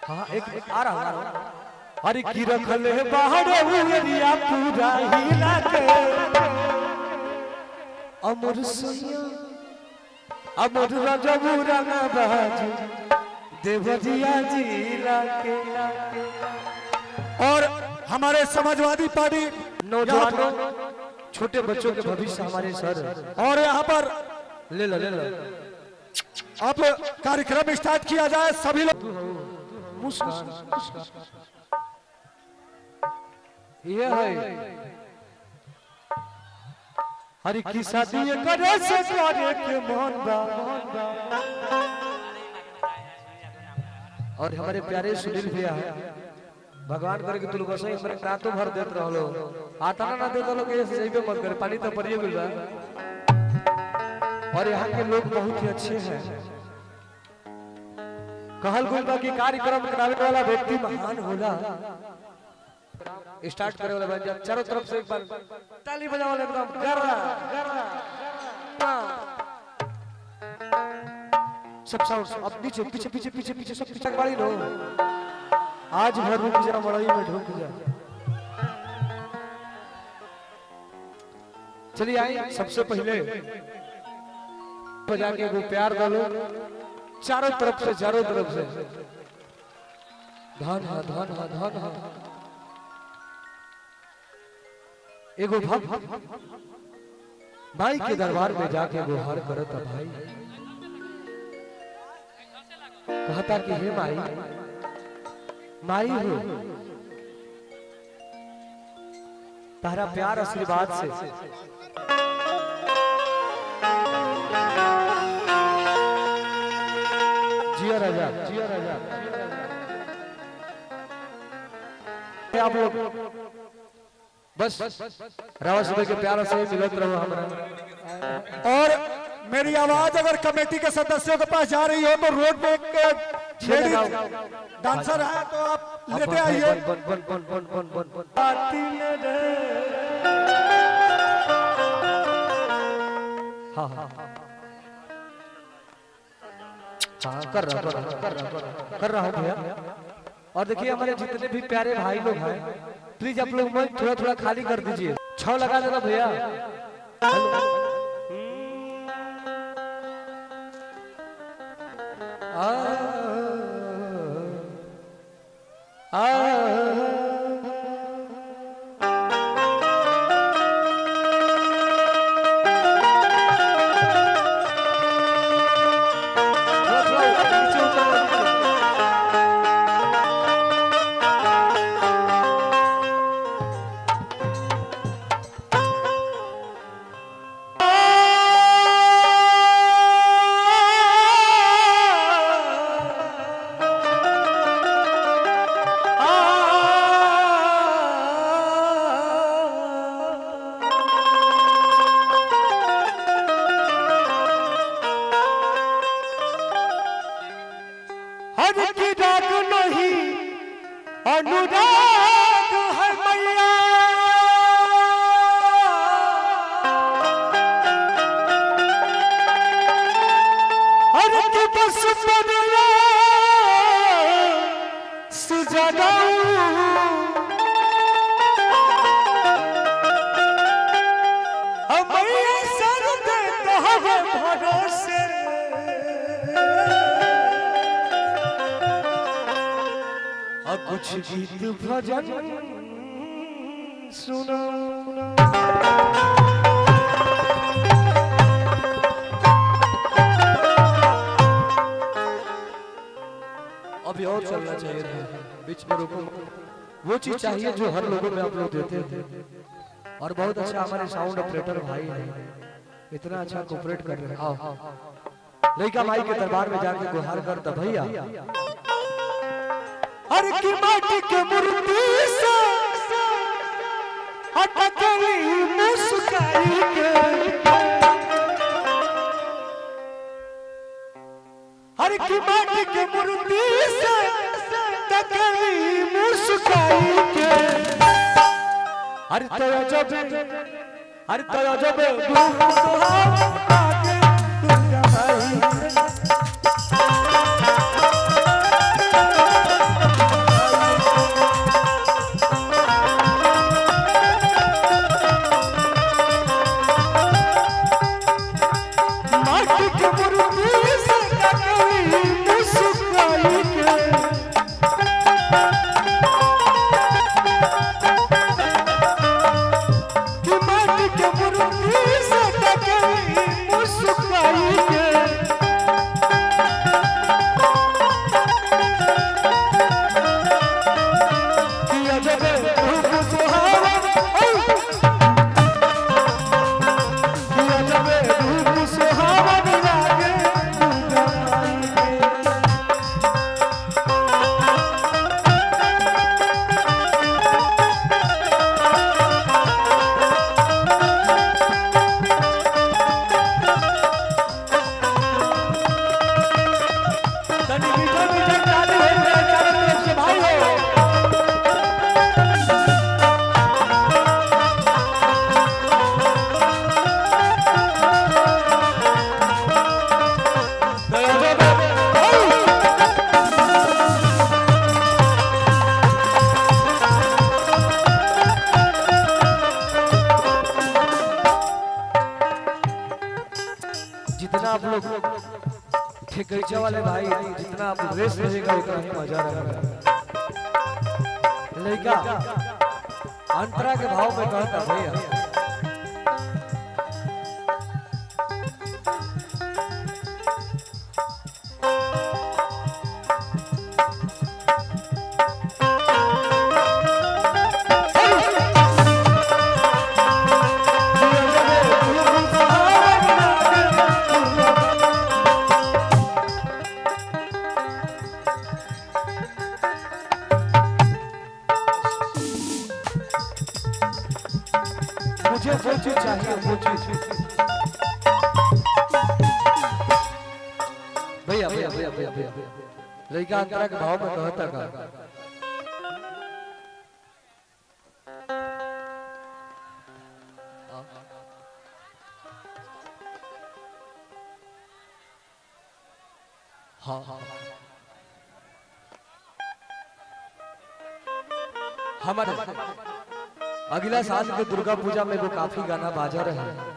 हाँ एक आ रहा अरे की रखले बाहर उरिया पूरा हिला के अमर सैया अमर रजबुरा ना बाजू देवरिया जिला के। और हमारे समाजवादी पार्टी नौजवानों छोटे बच्चों के भविष्य हमारे सर और यहाँ पर ले लो अब कार्यक्रम स्टार्ट किया जाए। सभी लोग मुस्कान ये है हरी की शादी करे से करे के मन बा। और हमारे प्यारे सुनील भैया है भगवान करे कि तुम बस हमारे रातों भर देत रहलो आता ना देत रहलो के सही पे मत करे पानी तो परिए मिल रहा है। और यहाँ के लोग बहुत ही अच्छे हैं। कहल गइल बा कि कार्यक्रम करावे वाला व्यक्ति महान होला। स्टार्ट करे वाला बन जा चारों तरफ से एक बार ताली बजाओ वाला एकदम गर्रा सब साउंड अब नीचे पीछे पीछे पीछे पीछे सब पीछे गाड़ी लो आज भर रुक जा मड़ई में ढुक जा। चलिए आइए सबसे पहले बजा के वो प्यार डालो चारों तरफ से धन हा धन हा धन हा। एगो भक्त भाई के दरबार में जाके गुहार करता भाई कहता कि हे माई माई हो तारा प्यार आशीर्वाद से जिया राजा आप लोग बस रावा सुबह के प्यार से मिलत रहो हमारा। और मेरी आवाज अगर कमेटी के सदस्यों के पास जा रही हो तो रोड पे एक डांसर है तो आप लेते आइए। हाँ हाँ हाँ कर रहा हूँ भैया। और देखिए हमारे जितने भी प्यारे भाई लोग हैं प्लीज आप लोग मन थोड़ा थोड़ा खाली कर दीजिए। 6 लगा देना भैया। अनुराग है मैया हर की बस बदला सुजाना मैया सर देता है भरोसे कुछ गीत भजन सुना। अभी और चलना चाहिए था बीच में रुको वो चीज चाहिए जो हर लोगों में आप लोग देते थे। और बहुत अच्छा हमारे साउंड ऑपरेटर भाई है इतना अच्छा कोऑपरेट कर रहे हैं। आओ लड़का माई के दरबार में जाके गुहार करता भैया हर की माटी के मूर्ति से हटकली मुस्काई के हर की माटी के मूर्ति से हटकली मुस्काई के हर तो जब आगे दुनिया भाई ठेकैचा वाले भाई जितना आप रेस रहेगा उतना ही मजा रहेगा। लड़का अंतरा के भाव में कहता भैया मुझे वो चीज चाहिए, वो चीज। भैया भैया भैया भैया भैया लड़का अंतरा के भाव में कहता का हाँ हाँ हमारे अगला साल के दुर्गा पूजा में वो काफी गाना बाजा रहे हैं।